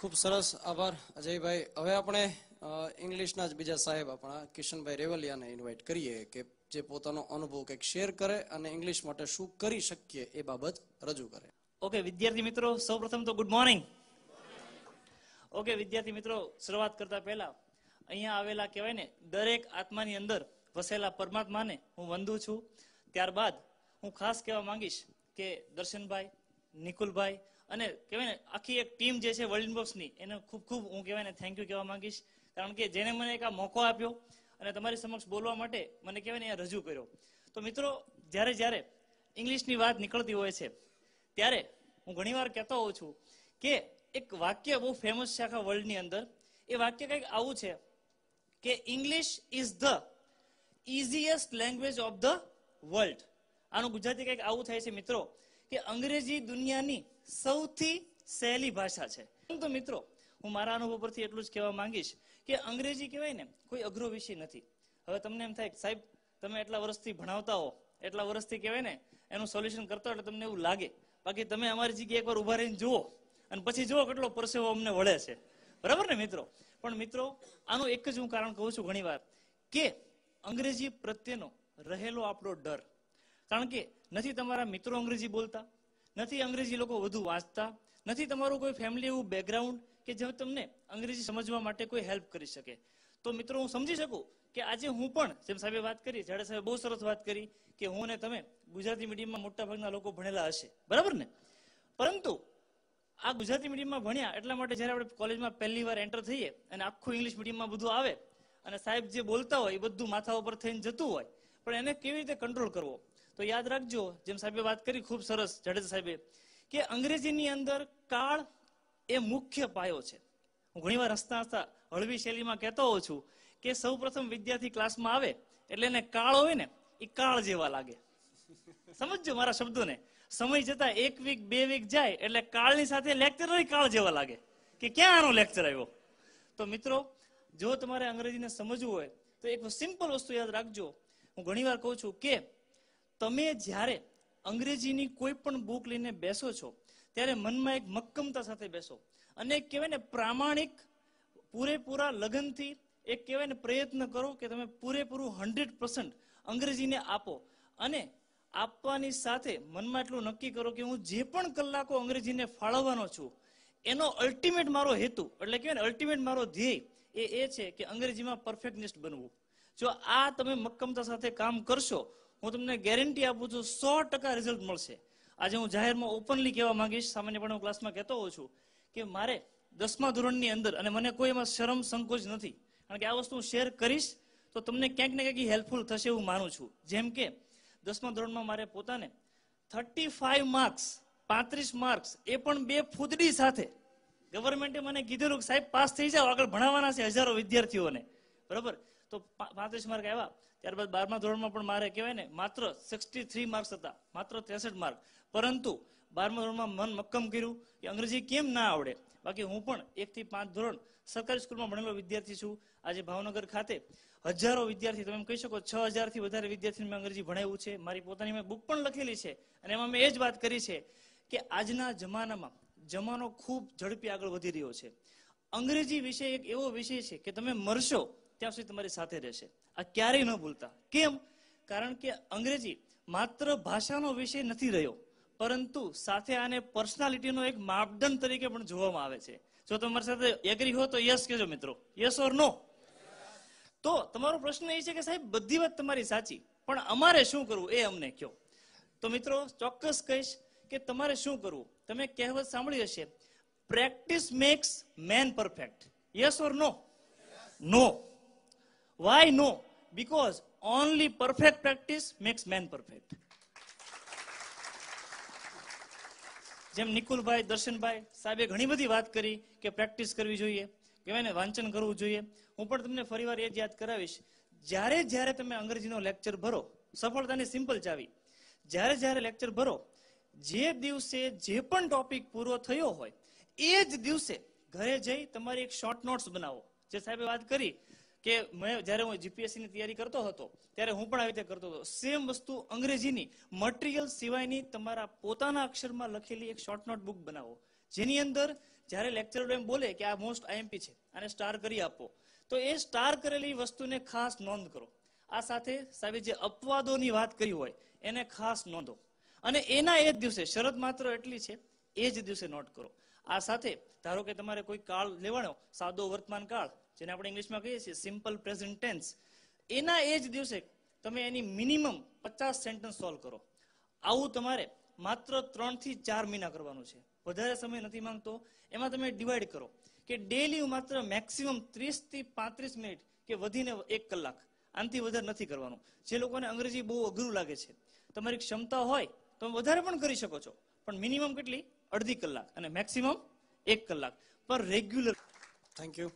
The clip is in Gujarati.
ખૂબ સરસ આભાર અજયભાઈ. હવે આપણે ઇંગ્લિશના જ બીજા સાહેબ આપણા કિશનભાઈ રેવલિયાને ઇન્વાઇટ કરીએ કે જે પોતાનો અનુભવ કંઈક શેર કરે અને ઇંગ્લિશ માટે શું કરી શકીએ એ બાબત રજૂ કરે. ઓકે વિદ્યાર્થી મિત્રો, સૌપ્રથમ તો ગુડ મોર્નિંગ. ઓકે વિદ્યાર્થી મિત્રો, શરૂઆત કરતા પહેલા અહીંયા આવેલા કહેવાય ને દરેક આત્માની અંદર વસેલા પરમાત્માને હું વંદું છું. ત્યારબાદ હું ખાસ કહેવા માંગીશ કે દર્શનભાઈ, નિકુલભાઈ અને કહેવાય ને આખી એક ટીમ જે છે વર્લ્ડ ઇનબોક્સની, એને ખૂબ ખૂબ હું કહેવાય ને થેન્ક યુ કહેવા માંગીશ. કારણ કે જેને મને એક આ મોકો આપ્યો અને તમારી સમક્ષ બોલવા માટે મને કહેવાય ને અહીંયા રજૂ કર્યો. તો મિત્રો, જ્યારે ઇંગ્લિશની વાત નીકળતી હોય છે ત્યારે હું ઘણીવાર કહેતો હોઉં છું કે એક વાક્ય બહુ ફેમસ છે આખા વર્લ્ડની અંદર. એ વાક્ય કંઈક આવું છે કે English is the easiest language of the world. આનું ગુજરાતી કંઈક આવું થાય છે મિત્રો કે અંગ્રેજી દુનિયાની સૌથી સહેલી ભાષા છે. પરંતુ મિત્રો, હું મારા અનુભવ પરથી એટલું જ કહેવા માંગીશ કે અંગ્રેજી કહેવાય ને કોઈ અઘરો વિષય નથી. હવે તમને એમ થાય સાહેબ તમે એટલા વર્ષથી ભણાવતા હો, એટલા વર્ષથી કહેવાય ને એનું સોલ્યુશન કરતા એટલે તમને એવું લાગે. બાકી તમે અમારી જગ્યાએ એકવાર ઉભા રહીને જુઓ અને પછી જુઓ કેટલો પરસેવો અમને વળે છે. બરાબર ને મિત્રો? પણ મિત્રો, આનું એક જ હું કારણ કહું છું ઘણીવાર કે અંગ્રેજી પ્રત્યેનો રહેલો આપણો ડર. કારણ કે નથી તમારા મિત્રો અંગ્રેજી બોલતા, નથી અંગ્રેજી લોકો વધુ વાંચતા, નથી તમારું કોઈ ફેમિલી એવું બેકગ્રાઉન્ડ કે જે તમને અંગ્રેજી સમજવા માટે કોઈ હેલ્પ કરી શકે. તો મિત્રો, હું સમજી શકું કે આજે હું પણ જેમ સાહેબે વાત કરી, જાડે સાહેબે બહુ સરસ વાત કરી કે હું ને તમે ગુજરાતી મીડિયમમાં મોટા ભાગના લોકો ભણેલા હશે, બરાબર ને? પરંતુ આ ગુજરાતી મીડિયમમાં ભણ્યા એટલા માટે જ્યારે આપણે કોલેજમાં પહેલી વાર એન્ટર થઈએ અને આખું ઇંગ્લિશ મીડિયમમાં બધું આવે અને સાહેબ જે બોલતા હોય એ બધું માથા ઉપર થઈને જતું હોય, પણ એને કેવી રીતે કંટ્રોલ કરવો? તો યાદ રાખજો, જેમ સાહેબે વાત કરી ખૂબ સરસ જાડેજા સાહેબે, કે અંગ્રેજીની અંદર કાળ એ મુખ્ય પાયો છે. હું ઘણીવાર હસતા હસતા હળવી શૈલીમાં કહેતો હોઉં છું કે સૌ પ્રથમ વિદ્યાર્થી ક્લાસમાં આવે એટલે એને કાળ હોય ને એ કાળ જેવા લાગે. સમજજો મારા શબ્દોને. સમય જતા 1 વીક 2 વીક જાય એટલે કાળની સાથે લેક્ચર કાળ જેવા લાગે કે ક્યાં આનો લેક્ચર આવ્યો. તો મિત્રો, જો તમારે અંગ્રેજીને સમજવું હોય તો એક સિમ્પલ વસ્તુ યાદ રાખજો. હું ઘણીવાર કહું છું કે તમે જ્યારે અંગ્રેજીની કોઈ પણ બુક લઈને બેસો છો ત્યારે મનમાં એક મક્કમતા સાથે બેસો અને એક કહેવાય ને પ્રામાણિક પૂરેપૂરા લગનથી એક કહેવાય ને પ્રયત્ન કરો કે તમે પૂરેપૂરું 100% અંગ્રેજીને આપો. અને આપવાની સાથે મનમાં એટલું નક્કી કરો કે હું જે પણ કલાકો અંગ્રેજીને ફાળવવાનો છું એનો અલ્ટિમેટ મારો હેતુ એટલે કહેવાય ને અલ્ટિમેટ મારો ધ્યેય એ છે કે અંગ્રેજીમાં પરફેક્ટનિસ્ટ બનવું. જો આ તમે મક્કમતા સાથે કામ કરશો, હું તમને ગેરંટી આપું છું 100% રિઝલ્ટ મળશે. આજે હું જાહેરમાં ઓપનલી કહેવા માંગીશ, સામાન્યપણે હું ક્લાસમાં કહેતો હોઉં છું કે મારે 10મા ધોરણની અંદર, અને મને કોઈ એમાં શરમ સંકોચ નથી, કારણ કે આ વસ્તુ હું શેર કરીશ તો તમને ક્યાંક ને ક્યાંક હેલ્પફુલ થશે એવું માનું છું. જેમ કે 10મા ધોરણમાં મારે પોતાને 35 માર્ક્સ 35 માર્ક્સ એ પણ 2 ફૂદડી સાથે ગવર્મેન્ટે મને કીધેલું કે સાહેબ પાસ થઈ જાઓ, આગળ ભણાવવાના છે હજારો વિદ્યાર્થીઓને, બરાબર? તો 35 માર્ક આવ્યા. ત્યારબાદ 12મા ધોરણમાં પણ મારે કહેવાય ને માત્ર 63 માર્ક્સ હતા, માત્ર 63 માર્ક. પરંતુ 12મા ધોરણમાં મન મક્કમ કર્યું કે અંગ્રેજી કેમ ના આવડે. બાકી હું પણ 1 થી 5 ધોરણ સરકારી સ્કૂલમાં ભણેલો વિદ્યાર્થી છું. આજે ભાવનગર ખાતે હજારો વિદ્યાર્થી, તમે એમ કહી શકો 6000 થી વધારે વિદ્યાર્થીને મેં અંગ્રેજી ભણાવ્યું છે. મારી પોતાની મેં બુક પણ લખેલી છે અને એમાં મેં એ જ વાત કરી છે કે આજના જમાનામાં જમાનો ખૂબ ઝડપી આગળ વધી રહ્યો છે. અંગ્રેજી વિષય એક એવો વિષય છે કે તમે મરશો ત્યાં સુધી તમારી સાથે રહેશે. આ ક્યારેય ન ભૂલતા. કેમ? કારણ કે અંગ્રેજી માત્ર ભાષાનો વિષય નથી રહ્યો, પરંતુ સાથે આને પર્સનાલિટીનો એક માપદંડ તરીકે પણ જોવામાં આવે છે. જો તમારી સાથે એગ્રી હો તો યસ કહેજો મિત્રો, યસ ઓર નો. તો તમારો પ્રશ્ન એ છે કે સાહેબ બધી વાત તમારી સાચી, પણ અમારે શું કરવું એ અમને કહો. તો મિત્રો, ચોક્કસ કહીશ કે તમારે શું કરવું. તમે કહેવત સાંભળી હશે, practice makes man perfect. Yes or no? No. Why no? Because only perfect practice makes man perfect. જેમ નિકુલભાઈ, દર્શનભાઈ સાહેબે ઘણી બધી વાત કરી કે પ્રેક્ટિસ કરવી જોઈએ, કહેવાય ને વાંચન કરવું જોઈએ. હું પણ તમને ફરીવાર એ જ યાદ કરાવીશ, જ્યારે તમે અંગ્રેજીનો લેક્ચર ભરો, સફળતાની સિમ્પલ ચાવી, જ્યારે લેક્ચર ભરો, જે દિવસે જે પણ ટોપિક પૂરો થયો હોય એ જ દિવસે ઘરે જઈ તમારી એક શોર્ટ નોટ્સ બનાવો. જે સાહેબે વાત કરી કે જ્યારે હું જીપીએસસી ની તૈયારી કરતો હતો ત્યારે હું પણ આવી રીતે કરતો હતો. સેમ વસ્તુ અંગ્રેજીની મટીરિયલ સિવાયની તમારા પોતાના અક્ષરમાં લખેલી એક શોર્ટ નોટ બુક બનાવો, જેની અંદર જ્યારે લેક્ચરર એમ બોલે કે આ મોસ્ટ આઈએમપી છે અને સ્ટાર કરી આપો, તો એ સ્ટાર કરેલી વસ્તુને ખાસ નોંધ કરો. આ સાથે સાહેબે જે અપવાદોની વાત કરી હોય એને ખાસ નોંધો, અને એના એ જ દિવસે, શરત માત્ર એટલી છે, એ જ દિવસે નોટ કરો. આ સાથે ધારો કે તમારે કોઈ કાળ લેવાનો, સાદો વર્તમાન કાળ, જેને આપણે ઇંગ્લિશમાં કહીએ છીએ સિમ્પલ પ્રેઝન્ટ ટેન્સ, એના એ જ દિવસે તમે એની મિનિમમ 50 સેન્ટેન્સ સોલ્વ કરો. આવું તમારે માત્ર 3 થી 4 મહિના કરવાનું છે, વધારે સમય નથી માંગતો. એમાં તમે ડિવાઈડ કરો કે ડેલી માત્ર મેક્સિમમ 30 થી 35 મિનિટ કે વધીને 1 કલાક, આનાથી વધારે નથી કરવાનું. જે લોકોને અંગ્રેજી બહુ અઘરું લાગે છે, તમારી ક્ષમતા હોય તો વધારે પણ કરી શકો છો, પણ મિનિમમ કેટલી? અડધી કલાક અને મેક્સિમમ 1 કલાક પર રેગ્યુલર. Thank you.